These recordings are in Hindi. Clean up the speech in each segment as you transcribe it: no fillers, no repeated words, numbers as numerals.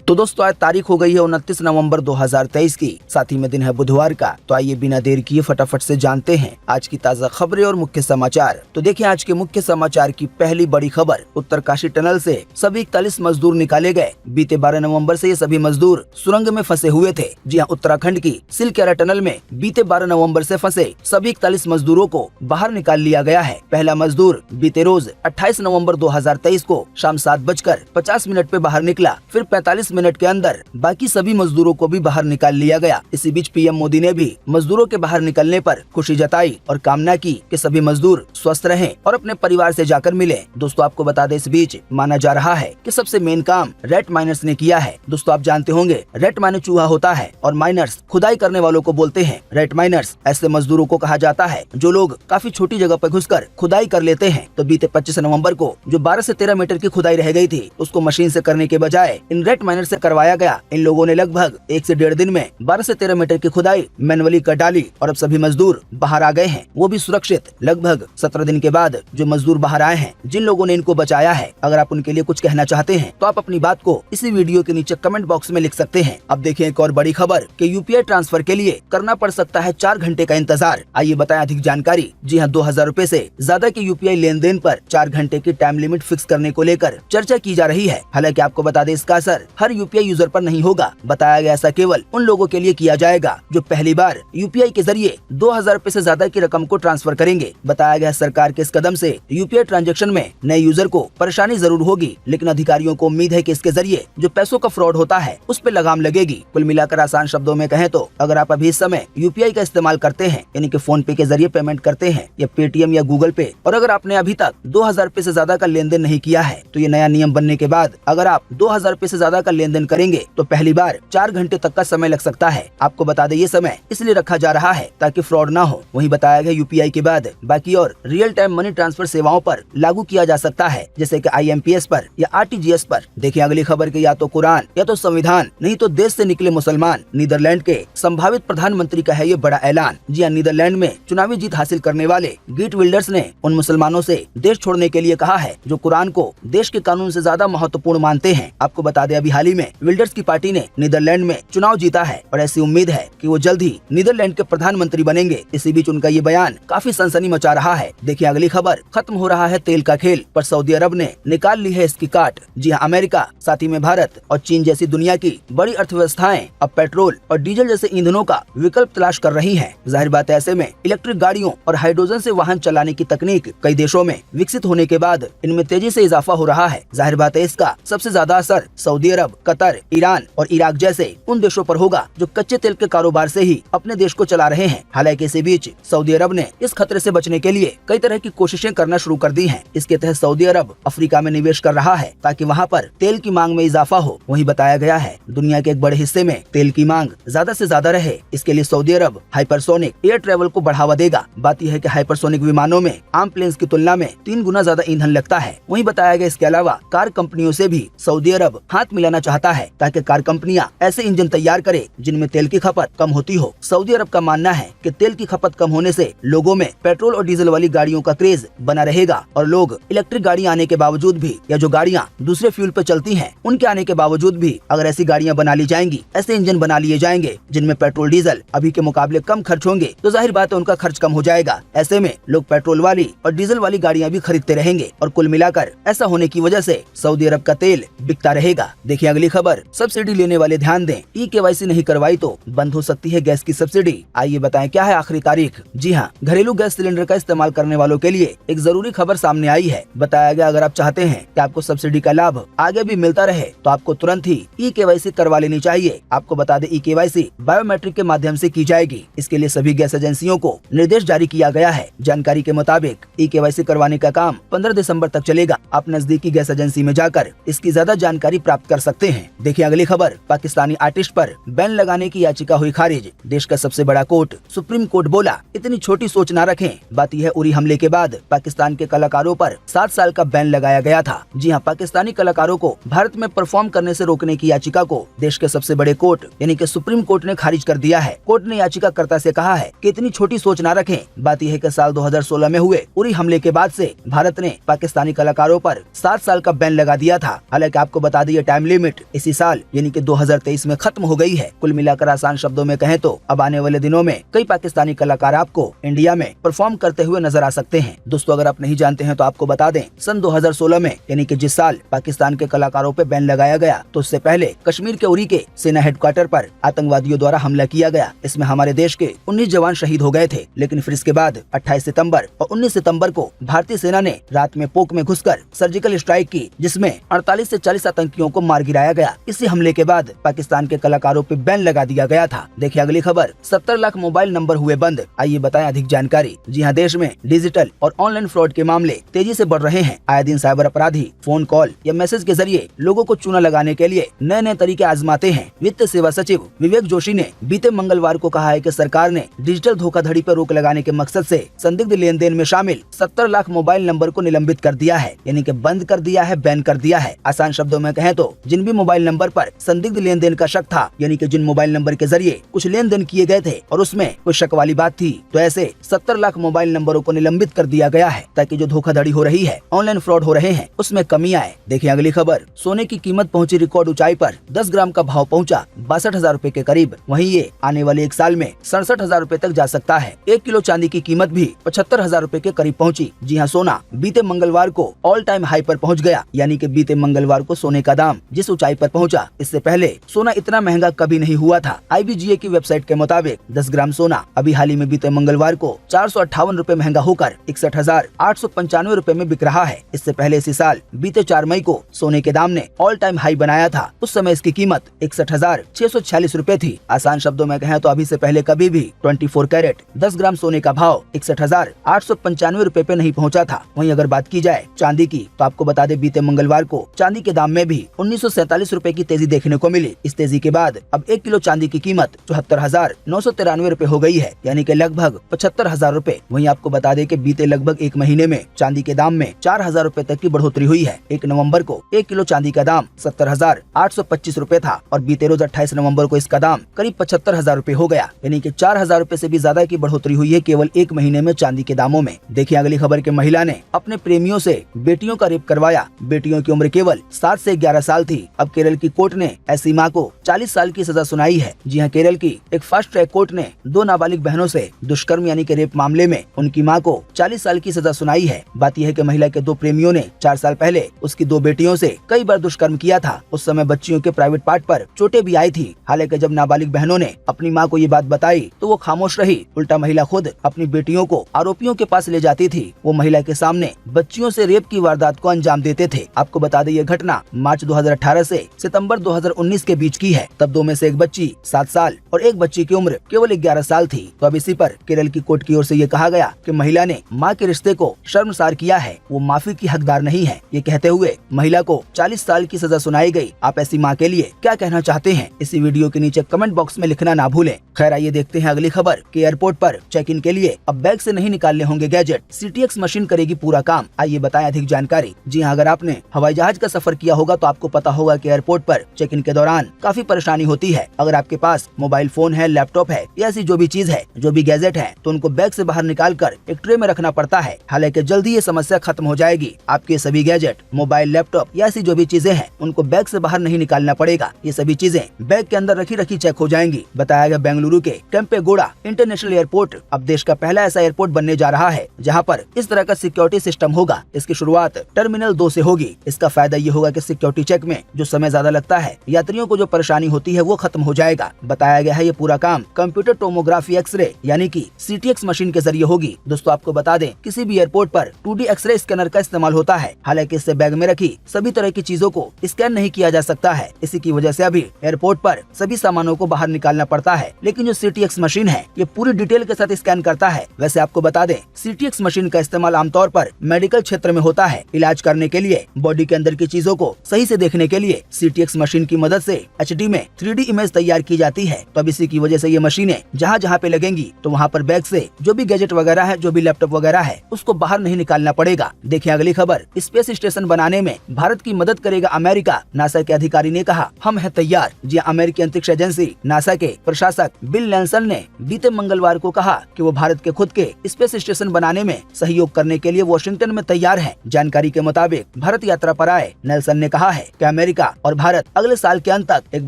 तो दोस्तों आज तारीख हो गई है 29 नवंबर 2023 की, साथ ही में दिन है बुधवार का। तो आइए बिना देर किए फटाफट से जानते हैं आज की ताज़ा खबरें और मुख्य समाचार। तो देखिए आज के मुख्य समाचार की पहली बड़ी खबर, उत्तरकाशी टनल से सभी 41 मजदूर निकाले गए। बीते 12 नवंबर से ये सभी मजदूर सुरंग में फंसे हुए थे। जी हाँ, उत्तराखंड की सिलक्यारा टनल में बीते 12 नवंबर से फंसे सभी 41 मजदूरों को बाहर निकाल लिया गया है। पहला मजदूर बीते रोज 28 नवंबर 2023 को शाम 7:50 पे बाहर निकला। फिर 45 मिनट के अंदर बाकी सभी मजदूरों को भी बाहर निकाल लिया गया। इसी बीच पीएम मोदी ने भी मजदूरों के बाहर निकलने पर खुशी जताई और कामना की कि सभी मजदूर स्वस्थ रहें और अपने परिवार से जाकर मिलें। दोस्तों आपको बता दें, इस बीच माना जा रहा है कि सबसे मेन काम रेट माइनर्स ने किया है। दोस्तों आप जानते होंगे रेट माने चूहा होता है और माइनर्स खुदाई करने वालों को बोलते हैं। रेट माइनर्स ऐसे मजदूरों को कहा जाता है जो लोग काफी छोटी जगह पर घुसकर खुदाई कर लेते हैं। तो बीते 25 नवंबर को जो 12 से 13 मीटर की खुदाई रह गई थी, उसको मशीन से करने के बजाय इन रेट माइनर से करवाया गया। इन लोगों ने लगभग 1 से 1.5 दिन में 12 से 13 मीटर की खुदाई मैनुअली कर डाली और अब सभी मजदूर बाहर आ गए हैं, वो भी सुरक्षित। लगभग 17 दिन के बाद जो मजदूर बाहर आए हैं, जिन लोगों ने इनको बचाया है, अगर आप उनके लिए कुछ कहना चाहते हैं तो आप अपनी बात को इसी वीडियो के नीचे कमेंट बॉक्स में लिख सकते हैं। अब देखिए एक और बड़ी खबर कि यूपीआई ट्रांसफर के लिए करना पड़ सकता है 4 घंटे का इंतजार। आइए बताएं अधिक जानकारी। जी हाँ, 2000 रूपए से ज्यादा के यूपीआई लेन देन पर 4 घंटे की टाइम लिमिट फिक्स करने को लेकर चर्चा की जा रही है। हालांकि आपको बता दें, इसका असर हर यूपीआई यूजर पर नहीं होगा। बताया गया ऐसा केवल उन लोगों के लिए किया जाएगा जो पहली बार यूपीआई के जरिए 2000 रूपए से ज्यादा की रकम को ट्रांसफर करेंगे। बताया गया सरकार के इस कदम से यूपीआई ट्रांजैक्शन में नए यूजर को परेशानी जरूर होगी, लेकिन अधिकारियों को उम्मीद है कि इसके जरिए जो पैसों का फ्रॉड होता है उस पर लगाम लगेगी। कुल मिलाकर आसान शब्दों में कहें तो अगर आप अभी इस समय यूपीआई का इस्तेमाल करते हैं, यानी कि फोन पे के जरिए पेमेंट करते हैं या पेटीएम या गूगल पे, और अगर आपने अभी तक 2000 रूपए से ज्यादा का लेन देन नहीं किया है, तो ये नया नियम बनने के बाद अगर आप 2000 रूपए से ज्यादा का लेन देन करेंगे तो पहली बार 4 घंटे तक का समय लग सकता है। आपको बता दें, ये समय इसलिए रखा जा रहा है ताकि फ्रॉड ना हो। वहीं बताया गया यूपीआई के बाद बाकी और रियल टाइम मनी ट्रांसफर सेवाओं पर लागू किया जा सकता है, जैसे कि आईएमपीएस पर या आरटीजीएस पर। देखिए अगली खबर के या तो कुरान या तो संविधान, नहीं तो देश से निकले मुसलमान। नीदरलैंड के संभावित प्रधानमंत्री का है ये बड़ा ऐलान। जी हाँ, नीदरलैंड में चुनावी जीत हासिल करने वाले गीट विल्डर्स ने उन मुसलमानों से देश छोड़ने के लिए कहा है जो कुरान को देश के कानून से ज्यादा महत्वपूर्ण मानते हैं। आपको बता दें, अभी हाल ही में विल्डर्स की पार्टी ने नीदरलैंड में चुनाव जीता है और ऐसी उम्मीद है कि वो जल्द ही नीदरलैंड के प्रधानमंत्री बनेंगे। इसी बीच उनका ये बयान काफी सनसनी मचा रहा है। देखिए अगली खबर, खत्म हो रहा है तेल का खेल, पर सऊदी अरब ने निकाल ली है इसकी काट। जी हाँ, अमेरिका, साथ ही में भारत और चीन जैसी दुनिया की बड़ी अर्थव्यवस्थाएं अब पेट्रोल और डीजल जैसे ईंधनों का विकल्प तलाश कर रही हैं। जाहिर बात है, ऐसे में इलेक्ट्रिक गाड़ियों और हाइड्रोजन से वाहन चलाने की तकनीक कई देशों में विकसित होने के बाद इनमें तेजी से इजाफा हो रहा है। जाहिर बात है, इसका सबसे ज्यादा असर सऊदी अरब, कतर, ईरान और इराक जैसे उन देशों पर होगा जो कच्चे तेल के कारोबार से ही अपने देश को चला रहे हैं। हालांकि इसी बीच सऊदी अरब ने इस खतरे से बचने के लिए कई तरह की कोशिशें करना शुरू कर दी हैं। इसके तहत सऊदी अरब अफ्रीका में निवेश कर रहा है ताकि वहां पर तेल की मांग में इजाफा हो। वहीं बताया गया है दुनिया के एक बड़े हिस्से में तेल की मांग ज्यादा से ज्यादा रहे, इसके लिए सऊदी अरब हाइपरसोनिक एयर ट्रेवल को बढ़ावा देगा। बात यह है कि हाइपरसोनिक विमानों में आम प्लेन्स की तुलना में 3 गुना ज्यादा ईंधन लगता है। वहीं बताया गया इसके अलावा कार कंपनियों से भी सऊदी अरब हाथ मिलाना चाहता है ताकि कार कंपनियां ऐसे इंजन तैयार करे जिनमें तेल की खपत कम होती हो। सऊदी अरब का मानना है कि तेल की खपत कम होने से लोगों में पेट्रोल और डीजल वाली गाड़ियों का क्रेज बना रहेगा और लोग इलेक्ट्रिक गाड़ियां आने के बावजूद भी, या जो गाड़ियां दूसरे फ्यूल पे चलती हैं, उनके आने के बावजूद भी अगर ऐसी गाड़ियां बना ली जाएंगी, ऐसे इंजन बना लिए जाएंगे जिनमें पेट्रोल डीजल अभी के मुकाबले कम खर्च होंगे, तो जाहिर बात है उनका खर्च कम हो जाएगा। ऐसे में लोग पेट्रोल वाली और डीजल वाली गाड़ियां भी खरीदते रहेंगे और कुल मिलाकर ऐसा होने की वजह से सऊदी अरब का तेल बिकता रहेगा। देखिए अगली खबर, सब्सिडी लेने वाले ध्यान दें, ई-केवाईसी नहीं करवाई तो बंद हो सकती है गैस की सब्सिडी। आइए बताएं क्या है आखिरी तारीख। जी हाँ, घरेलू गैस सिलेंडर का इस्तेमाल करने वालों के लिए एक जरूरी खबर सामने आई है। बताया गया अगर आप चाहते हैं कि आपको सब्सिडी का लाभ आगे भी मिलता रहे तो आपको तुरंत ही ई-केवाईसी करवा लेनी चाहिए। आपको बता दें, ई-केवाईसी बायोमेट्रिक के माध्यम से की जाएगी। इसके लिए सभी गैस एजेंसियों को निर्देश जारी किया गया है। जानकारी के मुताबिक ई-केवाईसी करवाने का काम 15 दिसंबर तक चलेगा। आप नजदीकी गैस एजेंसी में जाकर इसकी ज्यादा जानकारी प्राप्त कर सकते हैं। देखिए अगली खबर, पाकिस्तानी आर्टिस्ट पर बैन लगाने की याचिका हुई खारिज। देश का सबसे बड़ा कोर्ट सुप्रीम कोर्ट बोला, इतनी छोटी सोच न रखें। बात यह है, उरी हमले के बाद पाकिस्तान के कलाकारों पर 7 साल का बैन लगाया गया था। जी हाँ, पाकिस्तानी कलाकारों को भारत में परफॉर्म करने से रोकने की याचिका को देश के सबसे बड़े कोर्ट यानी कि सुप्रीम कोर्ट ने खारिज कर दिया है। कोर्ट ने याचिकाकर्ता से कहा है कि इतनी छोटी सोच न रखें। बात यह है कि साल 2016 में हुए उरी हमले के बाद से भारत ने पाकिस्तानी कलाकारों पर 7 साल का बैन लगा दिया था। हालांकि आपको बता दें, टाइम लिमिट लिमिट इसी साल यानी कि 2023 में खत्म हो गई है। कुल मिलाकर आसान शब्दों में कहें तो अब आने वाले दिनों में कई पाकिस्तानी कलाकार आपको इंडिया में परफॉर्म करते हुए नजर आ सकते हैं। दोस्तों अगर आप नहीं जानते हैं तो आपको बता दें, सन 2016 में यानी कि जिस साल पाकिस्तान के कलाकारों पे बैन लगाया गया, तो उससे पहले कश्मीर के उरी के सेना हेडक्वार्टर पर आतंकवादियों द्वारा हमला किया गया। इसमें हमारे देश के 19 जवान शहीद हो गए थे। लेकिन फिर इसके बाद 28 सितंबर और 19 सितंबर को भारतीय सेना ने रात में पोक में घुसकर सर्जिकल स्ट्राइक की, जिसमें 48 से 40 आतंकियों को मार गिराया गया। इसी हमले के बाद पाकिस्तान के कलाकारों पे बैन लगा दिया गया था। देखिए अगली खबर, 70 लाख मोबाइल नंबर हुए बंद। आइए बताएं अधिक जानकारी। जी हां, देश में डिजिटल और ऑनलाइन फ्रॉड के मामले तेजी से बढ़ रहे हैं। आए दिन साइबर अपराधी फोन कॉल या मैसेज के जरिए लोगों को चूना लगाने के लिए नए नए तरीके आजमाते हैं। वित्त सेवा सचिव विवेक जोशी ने बीते मंगलवार को कहा है कि सरकार ने डिजिटल धोखाधड़ी पर रोक लगाने के मकसद से संदिग्ध लेन देन में शामिल 70 लाख मोबाइल नंबर को निलंबित कर दिया है, यानी कि बंद कर दिया है, बैन कर दिया है। आसान शब्दों में कहें तो जिन भी मोबाइल नंबर पर संदिग्ध लेन देन का शक था, यानी कि जिन मोबाइल नंबर के जरिए कुछ लेन देन किए गए थे और उसमें कोई शक वाली बात थी, तो ऐसे 70 लाख मोबाइल नंबरों को निलंबित कर दिया गया है, ताकि जो धोखाधड़ी हो रही है, ऑनलाइन फ्रॉड हो रहे हैं, उसमें कमी आए। देखिए अगली खबर, सोने की कीमत पहुंची रिकॉर्ड ऊंचाई पर। 10 ग्राम का भाव पहुंचा 62,000 रूपए के करीब। वहीं ये आने वाले एक साल में 67,000 रूपए तक जा सकता है। 1 किलो चांदी की कीमत भी 75,000 रूपए के करीब पहुंची। जी हाँ, सोना बीते मंगलवार को ऑल टाइम हाई पर पहुंच गया, यानी कि बीते मंगलवार को सोने का दाम जिस ऊंचाई पर पहुंचा, इससे पहले सोना इतना महंगा कभी नहीं हुआ था। IBGA की वेबसाइट के मुताबिक 10 ग्राम सोना अभी हाल ही में बीते मंगलवार को 458 रूपए महंगा होकर 61,895 रूपए में बिक रहा है। इससे पहले इसी साल बीते 4 मई को सोने के दाम ने ऑल टाइम हाई बनाया था। उस समय इसकी कीमत 61,646 रूपए थी। आसान शब्दों में कहें तो अभी से पहले कभी भी 24 कैरेट 10 ग्राम सोने का भाव 61,895 रूपए पे नहीं पहुंचा था। वहीं अगर बात की जाए चांदी की, तो आपको बता दें बीते मंगलवार को चांदी के दाम में भी 1947 रूपए की तेजी देखने को मिली। इस तेजी के बाद अब 1 किलो चांदी की कीमत 74,993 रूपए हो गई है, यानी कि लगभग 75,000 रूपए। वहीं आपको बता दें कि बीते लगभग 1 महीने में चांदी के दाम में 4,000 रूपए तक की बढ़ोतरी हुई है। 1 नवंबर को 1 किलो चांदी का दाम 70,825 रूपए था और बीते रोज 28 नवंबर को इसका दाम करीब 75,000 रूपए हो गया, यानी कि 4,000 रूपए से भी ज्यादा की बढ़ोतरी हुई है केवल 1 महीने में चांदी के दामों में। देखिए अगली खबर के महिला ने अपने प्रेमियों से बेटियों का रेप करवाया। बेटियों की उम्र केवल 7 से 11 साल थी। अब केरल की कोर्ट ने ऐसी मां को 40 साल की सजा सुनाई है। जी हां, केरल की एक फास्ट ट्रैक कोर्ट ने 2 नाबालिग बहनों से दुष्कर्म यानी कि रेप मामले में उनकी मां को 40 साल की सजा सुनाई है। बात यह है कि महिला के 2 प्रेमियों ने 4 साल पहले उसकी 2 बेटियों से कई बार दुष्कर्म किया था। उस समय बच्चियों के प्राइवेट पार्ट पर चोटें भी आई थी। हालांकि जब नाबालिग बहनों ने अपनी मां को ये बात बताई तो वो खामोश रही। उल्टा महिला खुद अपनी बेटियों को आरोपियों के पास ले जाती थी। वो महिला के सामने बच्चियों से रेप की वारदात को अंजाम देते थे। आपको बता दें ये घटना मार्च 2018 से सितंबर 2019 के बीच की है। तब 2 में से एक बच्ची 7 साल और एक बच्ची की उम्र केवल 11 साल थी। तो अब इसी पर केरल की कोर्ट की ओर से ये कहा गया कि महिला ने मां के रिश्ते को शर्मसार किया है, वो माफी की हकदार नहीं है। ये कहते हुए महिला को 40 साल की सजा सुनाई गई। आप ऐसी मां के लिए क्या कहना चाहते हैं, इसी वीडियो के नीचे कमेंट बॉक्स में लिखना ना भूलें। खैर आइए देखते हैं अगली खबर कि एयरपोर्ट पर चेक इन के लिए अब बैग से नहीं निकालने होंगे गैजेट। CTX मशीन करेगी पूरा काम। आइए बताएं अधिक जानकारी। जी हाँ, अगर आपने हवाई जहाज का सफर किया होगा तो आपको पता होगा कि एयरपोर्ट पर चेक इन के दौरान काफी परेशानी होती है। अगर आपके पास मोबाइल फोन है, लैपटॉप है या ऐसी जो भी चीज है, जो भी गैजेट है, तो उनको बैग से बाहर निकाल कर एक ट्रे में रखना पड़ता है। हालांकि जल्दी ये समस्या खत्म हो जाएगी। आपके सभी गैजेट, मोबाइल, लैपटॉप या ऐसी जो भी चीजें हैं, उनको बैग से बाहर नहीं निकालना पड़ेगा। ये सभी चीजें बैग के अंदर रखी चेक हो जाएंगी। बताया गया बेंगलुरु के केम्पेगौड़ा इंटरनेशनल एयरपोर्ट अब देश का पहला ऐसा एयरपोर्ट बनने जा रहा है जहां पर इस तरह का सिक्योरिटी सिस्टम होगा। इसकी शुरुआत टर्मिनल 2 से होगी। इसका फायदा ये होगा कि सिक्योरिटी चेक में जो समय ज्यादा लगता है, यात्रियों को जो परेशानी होती है, वो खत्म हो जाएगा। बताया गया है ये पूरा काम कंप्यूटर टोमोग्राफी एक्सरे यानी कि CTX मशीन के जरिए होगी। दोस्तों आपको बता दें, किसी भी एयरपोर्ट पर 2D एक्सरे स्कैनर का इस्तेमाल होता है। हालांकि इससे बैग में रखी सभी तरह की चीजों को स्कैन नहीं किया जा सकता है। इसी की वजह से अभी एयरपोर्ट पर सभी सामानों को बाहर निकालना पड़ता है। लेकिन जो CTX मशीन है, ये पूरी डिटेल के साथ स्कैन करता है। वैसे आपको बता दें, CTX मशीन का इस्तेमाल आमतौर पर मेडिकल क्षेत्र में होता है। इलाज करने के लिए, बॉडी के अंदर की चीजों को सही से देखने के लिए CTX मशीन की मदद से HD में 3D इमेज तैयार की जाती है। तो अब इसी की वजह से ये मशीनें जहाँ जहाँ पे लगेंगी, तो वहाँ पर बैग से जो भी गैजेट वगैरह है, जो भी लैपटॉप वगैरह है, उसको बाहर नहीं निकालना पड़ेगा। देखिए अगली खबर, स्पेस स्टेशन बनाने में भारत की मदद करेगा अमेरिका। नासा के अधिकारी ने कहा, हम हैं तैयार। जी अमेरिकी अंतरिक्ष एजेंसी नासा के प्रशासक बिल नेल्सन ने बीते मंगलवार को कहा कि वो भारत के खुद के स्पेस स्टेशन बनाने में सहयोग करने के लिए वॉशिंगटन में तैयार है। जानकारी के मुताबिक भारत यात्रा पर आए नेल्सन ने कहा है कि अमेरिका करेगा और भारत अगले साल के अंत तक एक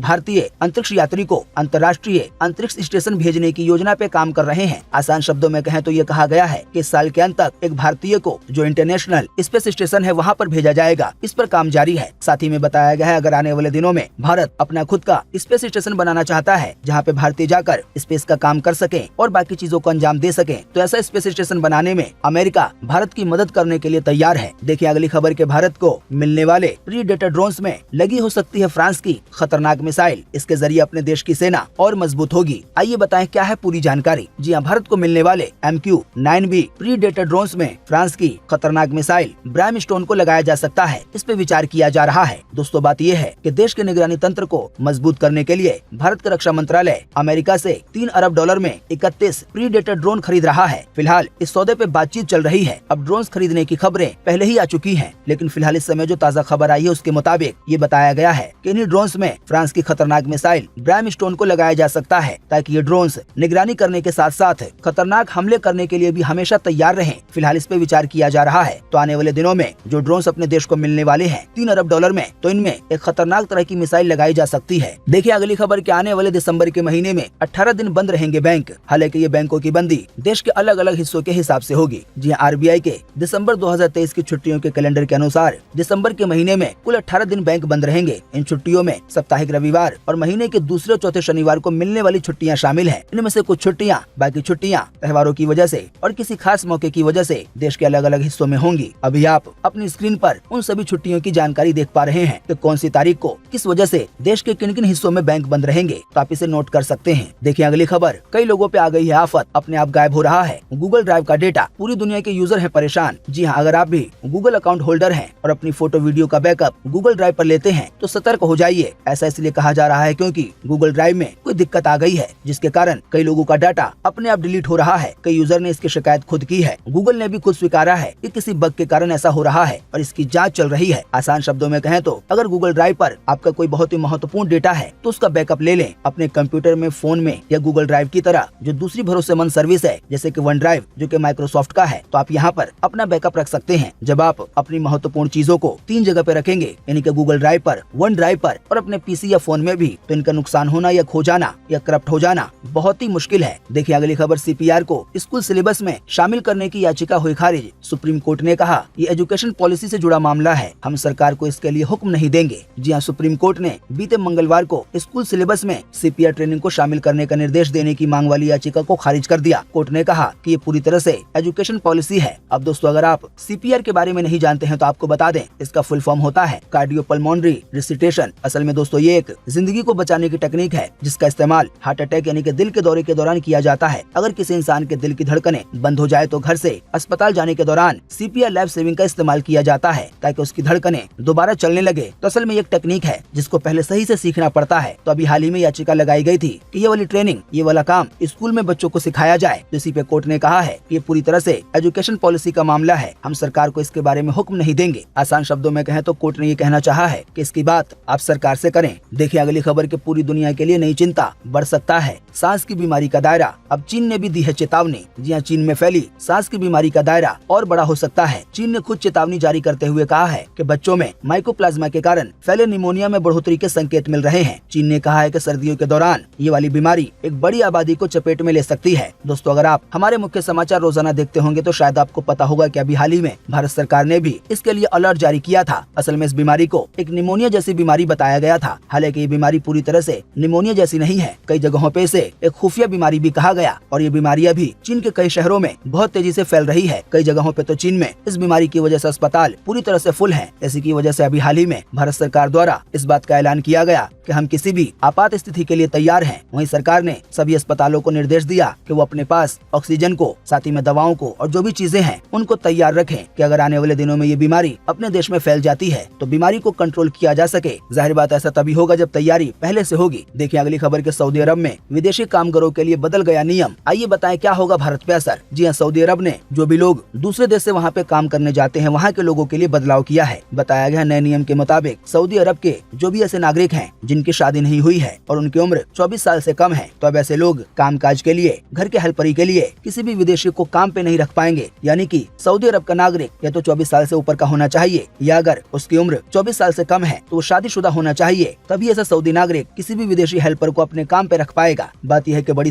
भारतीय अंतरिक्ष यात्री को अंतर्राष्ट्रीय अंतरिक्ष स्टेशन भेजने की योजना पे काम कर रहे हैं। आसान शब्दों में कहें तो ये कहा गया है कि इस साल के अंत तक एक भारतीय को जो इंटरनेशनल स्पेस स्टेशन है वहाँ पर भेजा जाएगा। इस पर काम जारी है। साथ ही में बताया गया है अगर आने वाले दिनों में भारत अपना खुद का स्पेस स्टेशन बनाना चाहता है जहाँ पे भारतीय जाकर स्पेस का काम कर सके और बाकी चीजों को अंजाम दे सके, तो ऐसा स्पेस स्टेशन बनाने में अमेरिका भारत की मदद करने के लिए तैयार है। देखिए अगली खबर के भारत को मिलने वाले प्रीडेटर ड्रोन्स में लगी हो सकती है फ्रांस की खतरनाक मिसाइल। इसके जरिए अपने देश की सेना और मजबूत होगी। आइए बताएं क्या है पूरी जानकारी। जी हाँ, भारत को मिलने वाले MQ-9B प्रीडेटर ड्रोन्स में फ्रांस की खतरनाक मिसाइल ब्राइमस्टोन को लगाया जा सकता है। इस पे विचार किया जा रहा है। दोस्तों बात यह है कि देश के निगरानी तंत्र को मजबूत करने के लिए भारत का रक्षा मंत्रालय अमेरिका से $3 अरब में 31 प्रीडेटर ड्रोन खरीद रहा है। फिलहाल इस सौदे पे बातचीत चल रही है। अब ड्रोन खरीदने की खबरें पहले ही आ चुकी हैं, लेकिन फिलहाल इस समय जो ताज़ा खबर आई है उसके मुताबिक ये बताया गया है कि इन्हीं ड्रोन्स में फ्रांस की खतरनाक मिसाइल ब्राइमस्टोन को लगाया जा सकता है ताकि ये ड्रोन्स निगरानी करने के साथ साथ खतरनाक हमले करने के लिए भी हमेशा तैयार रहें। फिलहाल इस पे विचार किया जा रहा है। तो आने वाले दिनों में जो ड्रोन्स अपने देश को मिलने वाले हैं $3 अरब में, तो इनमें एक खतरनाक तरह की मिसाइल लगाई जा सकती है। देखिए अगली खबर के आने वाले दिसंबर के महीने में 18 दिन बंद रहेंगे बैंक। हालांकि ये बैंकों की बंदी देश के अलग अलग हिस्सों के हिसाब से होगी। जी हाँ, RBI के दिसंबर 2023 की छुट्टियों के कैलेंडर के अनुसार दिसंबर के महीने में कुल 18 दिन बैंक बंद रहेंगे। इन छुट्टियों में साप्ताहिक रविवार और महीने के दूसरे और चौथे शनिवार को मिलने वाली छुट्टियां शामिल हैं। इनमें से कुछ छुट्टियां बाकी छुट्टियां त्योहारों की वजह से और किसी खास मौके की वजह से देश के अलग अलग हिस्सों में होंगी। अभी आप अपनी स्क्रीन पर उन सभी छुट्टियों की जानकारी देख पा रहे हैं कि कौन सी तारीख को किस वजह से देश के किन किन हिस्सों में बैंक बंद रहेंगे, तो आप इसे नोट कर सकते हैं। देखिए अगली खबर, कई लोगों पे आ गई है आफत, अपने आप गायब हो रहा है गूगल ड्राइव का डेटा। पूरी दुनिया के यूजर है परेशान। जी हाँ, अगर आप भी गूगल अकाउंट होल्डर हैं और अपनी फोटो वीडियो का बैकअप गूगल ड्राइव पर लेते हैं तो सतर्क हो जाइए। ऐसा इसलिए कहा जा रहा है क्योंकि गूगल ड्राइव में कोई दिक्कत आ गई है जिसके कारण कई लोगों का डाटा अपने आप डिलीट हो रहा है। कई यूजर ने इसकी शिकायत खुद की है। गूगल ने भी खुद स्वीकारा है कि किसी बग के कारण ऐसा हो रहा है और इसकी जांच चल रही है। आसान शब्दों में कहें तो अगर गूगल ड्राइव पर आपका कोई बहुत ही महत्वपूर्ण डेटा है तो उसका बैकअप ले लें अपने कंप्यूटर में, फोन में या गूगल ड्राइव की तरह जो दूसरी भरोसेमंद सर्विस है जैसे कि वन ड्राइव जो कि माइक्रोसॉफ्ट का है, तो आप यहाँ पर अपना बैकअप रख सकते हैं। जब आप अपनी महत्वपूर्ण चीजों को 3 जगह पे रखेंगे, यानी कि गूगल ड्राइव पर, वन ड्राइव पर और अपने पीसी या फोन में भी, तो इनका नुकसान होना या खो जाना या करप्ट हो जाना बहुत ही मुश्किल है। देखिए अगली खबर, CPR को स्कूल सिलेबस में शामिल करने की याचिका हुई खारिज। सुप्रीम कोर्ट ने कहा ये एजुकेशन पॉलिसी से जुड़ा मामला है, हम सरकार को इसके लिए हुक्म नहीं देंगे। जी हाँ, सुप्रीम कोर्ट ने बीते मंगलवार को स्कूल सिलेबस में CPR ट्रेनिंग को शामिल करने का निर्देश देने की मांग वाली याचिका को खारिज कर दिया। कोर्ट ने कहा कि ये पूरी तरह से एजुकेशन पॉलिसी है। अब दोस्तों अगर आप CPR के बारे में नहीं जानते हैं तो आपको बता दें, इसका फुल फॉर्म होता है कार्डियोपल्मोनरी रिसिटेशन। असल में दोस्तों ये एक जिंदगी को बचाने की टेक्निक है जिसका इस्तेमाल हार्ट अटैक यानी कि दिल के दौरे के दौरान किया जाता है। अगर किसी इंसान के दिल की धड़कनें बंद हो जाए तो घर से अस्पताल जाने के दौरान CPR लाइफ सेविंग का इस्तेमाल किया जाता है ताकि उसकी धड़कनें दोबारा चलने लगे। तो असल में एक टेक्निक है जिसको पहले सही से सीखना पड़ता है। तो अभी हाल ही में याचिका लगाई गई थी कि ये वाली ट्रेनिंग, ये वाला काम स्कूल में बच्चों को सिखाया जाए। तो इसी पे कोर्ट ने कहा है कि ये पूरी तरह से एजुकेशन पॉलिसी का मामला है, हम सरकार को इसके बारे में हुक्म नहीं देंगे। आसान शब्दों में कहें तो कोर्ट ने ये कहना चाहा है कि इसकी बात आप सरकार से करें। देखिए अगली खबर के पूरी दुनिया के लिए नई चिंता बढ़ सकता है सांस की बीमारी का दायरा। अब चीन ने भी दी है चेतावनी। जी हाँ, चीन में फैली सांस की बीमारी का दायरा और बड़ा हो सकता है। चीन ने खुद चेतावनी जारी करते हुए कहा है कि बच्चों में माइकोप्लाज्मा के कारण फैले निमोनिया में बढ़ोतरी के संकेत मिल रहे हैं। चीन ने कहा है कि सर्दियों के दौरान ये वाली बीमारी एक बड़ी आबादी को चपेट में ले सकती है। दोस्तों अगर आप हमारे मुख्य समाचार रोजाना देखते होंगे तो शायद आपको पता होगा कि अभी हाल ही में भारत सरकार ने भी इसके लिए अलर्ट जारी किया था। असल में इस बीमारी को एक निमोनिया जैसी बीमारी बताया गया था। हालांकि ये बीमारी पूरी तरह से निमोनिया जैसी नहीं है। कई जगहों पे इसे एक खुफिया बीमारी भी कहा गया और ये बीमारी अभी चीन के कई शहरों में बहुत तेजी से फैल रही है। कई जगहों पे तो चीन में इस बीमारी की वजह से अस्पताल पूरी तरह से फुल हैं। इसी की वजह से अभी हाल ही में भारत सरकार द्वारा इस बात का ऐलान किया गया कि हम किसी भी आपात स्थिति के लिए तैयार हैं। वहीं सरकार ने सभी अस्पतालों को निर्देश दिया कि वो अपने पास ऑक्सीजन को, साथ ही में दवाओं को और जो भी चीजें हैं उनको तैयार रखें कि अगर आने वाले दिनों में ये बीमारी अपने देश में फैल जाती है तो बीमारी को कंट्रोल किया जा सके। जाहिर बात ऐसा तभी होगा जब तैयारी पहले से होगी। देखिए अगली खबर के सऊदी अरब में विदेशी कामगारों के लिए बदल गया नियम। आइए बताएं क्या होगा भारत पे असर। जी हाँ, सऊदी अरब ने जो भी लोग दूसरे देश से वहाँ पे काम करने जाते हैं वहाँ के लोगों के लिए बदलाव किया है। बताया गया नए नियम के मुताबिक सऊदी अरब के जो भी ऐसे नागरिक हैं जिन जिनकी शादी नहीं हुई है और उनकी उम्र 24 साल से कम है, तो अब ऐसे लोग कामकाज के लिए, घर के हेल्परी के लिए किसी भी विदेशी को काम पे नहीं रख पाएंगे। यानी कि सऊदी अरब का नागरिक या तो 24 साल से ऊपर का होना चाहिए, या अगर उसकी उम्र 24 साल से कम है तो वो शादीशुदा होना चाहिए, तभी ऐसा सऊदी नागरिक किसी भी विदेशी हेल्पर को अपने काम पे रख पाएगा। बात यह है कि बड़ी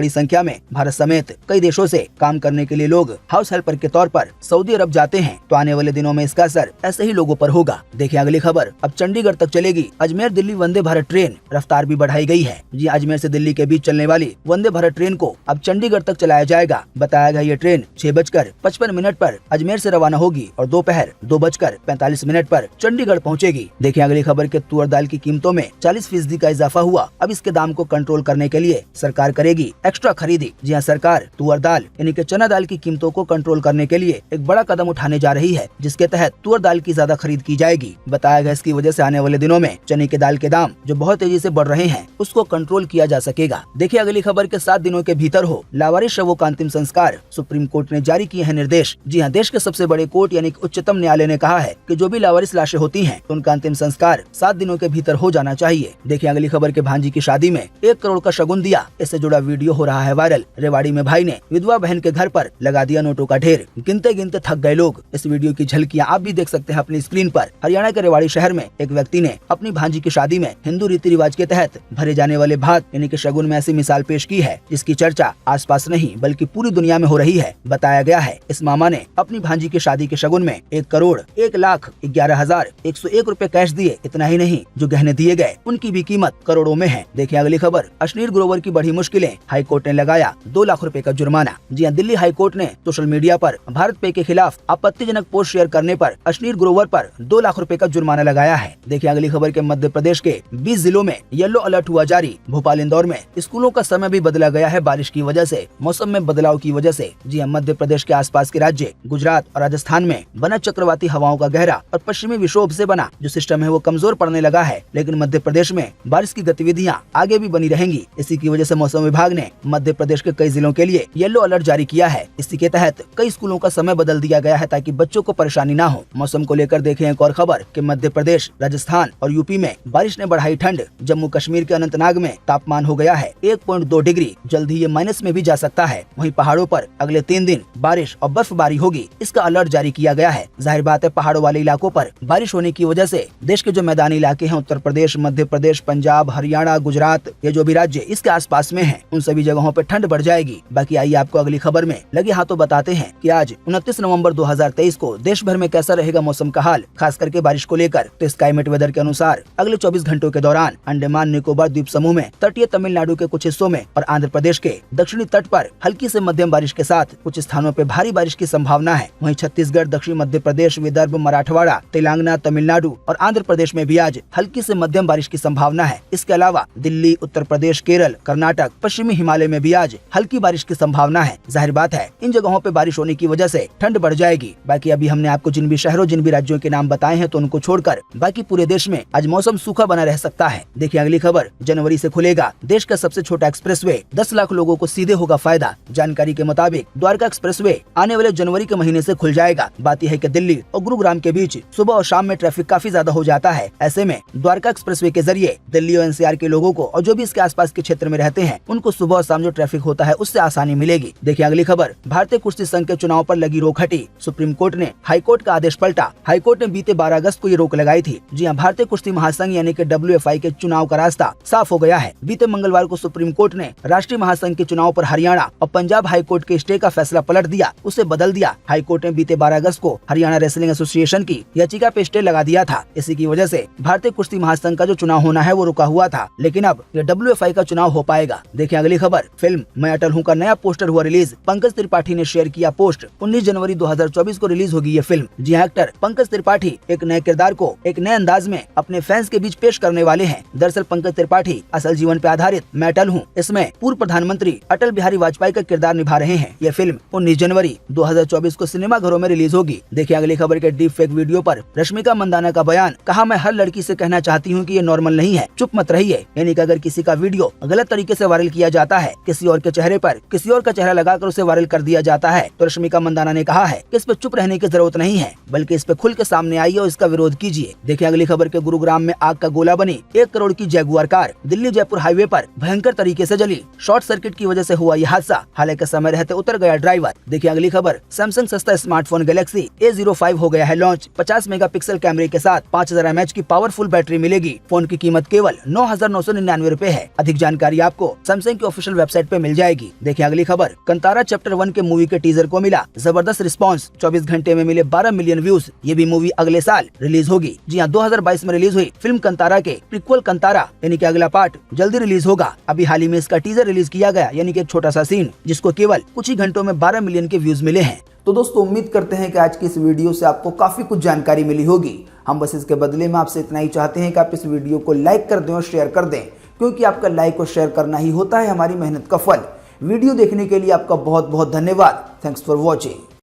संख्या में भारत समेत कई देशों से काम करने के लिए लोग हाउस हेल्पर के तौर पर सऊदी अरब जाते हैं, तो आने वाले दिनों में इसका असर ऐसे ही लोगों पर होगा। देखिए अगली खबर, अब चंडीगढ़ तक चलेगी अजमेर दिल्ली वंदे भारत ट्रेन, रफ्तार भी बढ़ाई गई है। जी अजमेर से दिल्ली के बीच चलने वाली वंदे भारत ट्रेन को अब चंडीगढ़ तक चलाया जाएगा। बताया गया ये ट्रेन 6:55 पर अजमेर से रवाना होगी और दोपहर 2:45 पर चंडीगढ़ पहुंचेगी। देखिए अगली खबर के तुअर दाल की कीमतों में 40% का इजाफा हुआ। अब इसके दाम को कंट्रोल करने के लिए सरकार करेगी एक्स्ट्रा खरीदी। जी हाँ, सरकार तुअर दाल यानी कि चना दाल की कीमतों को कंट्रोल करने के लिए एक बड़ा कदम उठाने जा रही है, जिसके तहत तुअर दाल की ज्यादा खरीद की जाएगी। बताया गया इसकी वजह से आने वाले दिनों में चने की दाल के दाम जो बहुत तेजी से बढ़ रहे हैं उसको कंट्रोल किया जा सकेगा। देखिए अगली खबर के 7 दिनों के भीतर हो लावारिस शवों का अंतिम संस्कार, सुप्रीम कोर्ट ने जारी किए हैं निर्देश। जी हाँ, देश के सबसे बड़े कोर्ट यानी कि उच्चतम न्यायालय ने कहा है कि जो भी लावारिस लाशें होती हैं तो उनका अंतिम संस्कार 7 दिनों के भीतर हो जाना चाहिए। देखिए अगली खबर के भांजी की शादी में 1 करोड़ का शगुन दिया, इससे जुड़ा वीडियो हो रहा है वायरल। रेवाड़ी में भाई ने विधवा बहन के घर पर लगा दिया नोटों का ढेर, गिनते गिनते थक गए लोग। इस वीडियो की झलकियां आप भी देख सकते हैं अपनी स्क्रीन पर। हरियाणा के रेवाड़ी शहर में एक व्यक्ति ने अपनी भांजी की शादी में हिंदू रीति रिवाज के तहत भरे जाने वाले भात यानी कि शगुन में ऐसी मिसाल पेश की है जिसकी चर्चा आसपास नहीं बल्कि पूरी दुनिया में हो रही है। बताया गया है इस मामा ने अपनी भांजी की शादी के शगुन में 1,01,11,101 रुपए कैश दिए। इतना ही नहीं, जो गहने दिए गए उनकी भी कीमत करोड़ों में है। देखिए अगली खबर, अश्लील ग्रोवर की बढ़ी मुश्किलें, हाई कोर्ट ने लगाया 2 लाख रुपए का जुर्माना। जी हाँ, दिल्ली हाई कोर्ट ने सोशल मीडिया पर भारत पे के खिलाफ आपत्तिजनक पोस्ट शेयर करने पर अश्लील ग्रोवर पर 2 लाख रुपए का जुर्माना लगाया है। देखिए अगली खबर के मध्य प्रदेश के 20 जिलों में येलो अलर्ट हुआ जारी। भोपाल इंदौर में स्कूलों का समय भी बदला गया है बारिश की वजह से, मौसम में बदलाव की वजह से। जी हाँ, मध्य प्रदेश के आसपास के राज्य गुजरात और राजस्थान में बना चक्रवाती हवाओं का गहरा और पश्चिमी विक्षोभ से बना जो सिस्टम है वो कमजोर पड़ने लगा है, लेकिन मध्य प्रदेश में बारिश की गतिविधियां आगे भी बनी रहेंगी। इसी की वजह से मौसम विभाग ने मध्य प्रदेश के कई जिलों के लिए येलो अलर्ट जारी किया है। इसी के तहत कई स्कूलों का समय बदल दिया गया है ताकि बच्चों को परेशानी न हो। मौसम को लेकर देखें एक और खबर कि मध्य प्रदेश, राजस्थान और यूपी में बारिश ने बढ़ाई ठंड। जम्मू कश्मीर के अनंतनाग में तापमान हो गया है 1.2 डिग्री, जल्द ही ये माइनस में भी जा सकता है। वहीं पहाड़ों पर अगले 3 दिन बारिश और बर्फबारी होगी, इसका अलर्ट जारी किया गया है। जाहिर बात है पहाड़ों वाले इलाकों पर बारिश होने की वजह से देश के जो मैदानी इलाके हैं, उत्तर प्रदेश, मध्य प्रदेश, पंजाब, हरियाणा, गुजरात, ये जो भी राज्य इसके आसपास में हैं, उन सभी जगहों पर ठंड बढ़ जाएगी। बाकी आइए आपको अगली खबर में लगे हाथों बताते हैं कि आज 29 नवंबर 2023 को देश भर में कैसा रहेगा मौसम का हाल, खास करके बारिश को लेकर। तो स्काईमेट वेदर के अनुसार अगले 24 घंटों के दौरान अंडमान निकोबार द्वीप समूह में, तटीय तमिलनाडु के कुछ हिस्सों में और आंध्र प्रदेश के दक्षिणी तट पर हल्की से मध्यम बारिश के साथ कुछ स्थानों पर भारी बारिश की संभावना है। वहीं छत्तीसगढ़, दक्षिण मध्य प्रदेश, विदर्भ, मराठवाड़ा, तेलंगाना, तमिलनाडु और आंध्र प्रदेश में भी आज हल्की से मध्यम बारिश की संभावना है। इसके अलावा दिल्ली, उत्तर प्रदेश, केरल, कर्नाटक, पश्चिमी हिमालय में भी आज हल्की बारिश की संभावना है। जाहिर बात है इन जगहों पे बारिश होने की वजह से ठंड बढ़ जाएगी। बाकी अभी हमने आपको जिन भी शहरों, जिन भी राज्यों के नाम बताए हैं, तो उनको छोड़कर बाकी पूरे देश में आज मौसम सूखा बना रह सकता है। देखिए अगली खबर, जनवरी से खुलेगा देश का सबसे छोटा एक्सप्रेसवे, 10 लाख लोगों को सीधे होगा फायदा। जानकारी के मुताबिक द्वारका एक्सप्रेसवे आने वाले जनवरी के महीने से खुल जाएगा। बात यह है कि दिल्ली और गुरुग्राम के बीच सुबह और शाम में ट्रैफिक काफी ज्यादा हो जाता है। ऐसे में द्वारका एक्सप्रेसवे के जरिए दिल्ली और एनसीआर के लोगों को और जो भी इसके आसपास के क्षेत्र में रहते हैं उनको सुबह और शाम जो ट्रैफिक होता है उससे आसानी मिलेगी। देखिए अगली खबर, भारतीय कुश्ती संघ के चुनाव पर लगी रोक हटी। सुप्रीम कोर्ट ने हाई कोर्ट का आदेश पलटा। हाई कोर्ट ने बीते 12 अगस्त को ये रोक लगाई थी। जी हाँ, भारतीय कुश्ती महासंघ यानी कि WFI के चुनाव का रास्ता साफ हो गया है। बीते मंगलवार को सुप्रीम कोर्ट ने राष्ट्रीय महासंघ के चुनाव पर हरियाणा और पंजाब हाई कोर्ट के स्टे का फैसला पलट दिया, उसे बदल दिया। हाई कोर्ट ने बीते 12 अगस्त को हरियाणा रेसलिंग एसोसिएशन की याचिका पे स्टे लगा दिया था। इसी की वजह से भारतीय कुश्ती महासंघ का जो चुनाव होना है वो रुका हुआ था, लेकिन अब ये WFI का चुनाव हो पाएगा। देखिए अगली खबर, फिल्म मैं अटल हूँ का नया पोस्टर हुआ रिलीज। पंकज त्रिपाठी ने शेयर किया पोस्ट। 19 जनवरी 2024 को रिलीज होगी ये फिल्म। जी हाँ, एक्टर पंकज त्रिपाठी एक नए किरदार को एक नए अंदाज में अपने फैंस के बीच पेश करने वाले हैं। दरअसल पंकज त्रिपाठी असल जीवन पे आधारित मैं अटल हूँ, इसमें पूर्व प्रधानमंत्री अटल बिहारी वाजपेयी का किरदार निभा रहे हैं। ये फिल्म 19 जनवरी 2024 को सिनेमा घरों में रिलीज होगी। देखिए अगली खबर के डीप फेक वीडियो पर रश्मिका मंदाना का बयान, कहा मैं हर लड़की से कहना चाहती हूँ कि ये नॉर्मल नहीं है, चुप मत रहिए। यानी कि अगर किसी का वीडियो गलत तरीके से वायरल किया जाता है, किसी और के चेहरे पर किसी और का चेहरा लगाकर उसे वायरल कर दिया जाता है, तो रश्मिका मंदाना ने कहा है कि इस पे चुप रहने की जरूरत नहीं है, बल्कि इस पे खुल के सामने आइए और इसका विरोध कीजिए। देखिए अगली खबर खबर के गुरुग्राम में आग का गोला बनी 1 करोड़ की Jaguar car Delhi Jaipur highway पर भयंकर तरीके से जली। शॉर्ट सर्किट की वजह से हुआ यह हादसा, हालांकि समय रहते उतर गया ड्राइवर। देखिए अगली खबर, सैमसंग सस्ता स्मार्टफोन गैलेक्सी A05 हो गया है लॉन्च। 50 मेगापिक्सल कैमरे के साथ 5000 mAh की पावरफुल बैटरी मिलेगी। फोन की कीमत केवल 9,999 रूपए है। अधिक जानकारी आपको सैमसंग की ऑफिशियल वेबसाइट पे मिल जाएगी। देखिए अगली खबर, कंतारा चैप्टर 1 के मूवी के टीजर को मिला जबरदस्त रिस्पांस। 24 घंटे में मिले 12 मिलियन व्यूज। ये भी मूवी अगले साल रिलीज होगी। जी हाँ, 2022 में रिलीज हुई फिल्म कंतारा के प्रीक्वल कंतारा यानी कि अगला पार्ट जल्दी रिलीज होगा। अभी हाल ही में इसका टीजर रिलीज किया गया, यानी कि एक छोटा सा सीन जिसको केवल कुछ ही घंटों में 12 मिलियन के व्यूज मिले हैं। तो दोस्तों उम्मीद करते हैं कि आज की इस वीडियो से आपको काफी कुछ जानकारी मिली होगी। हम बस इसके बदले में आपसे इतना ही चाहते हैं कि आप इस वीडियो को लाइक कर दें और शेयर कर दें, क्योंकि आपका लाइक और शेयर करना ही होता है हमारी मेहनत का फल। वीडियो देखने के लिए आपका बहुत बहुत धन्यवाद। Thanks for watching.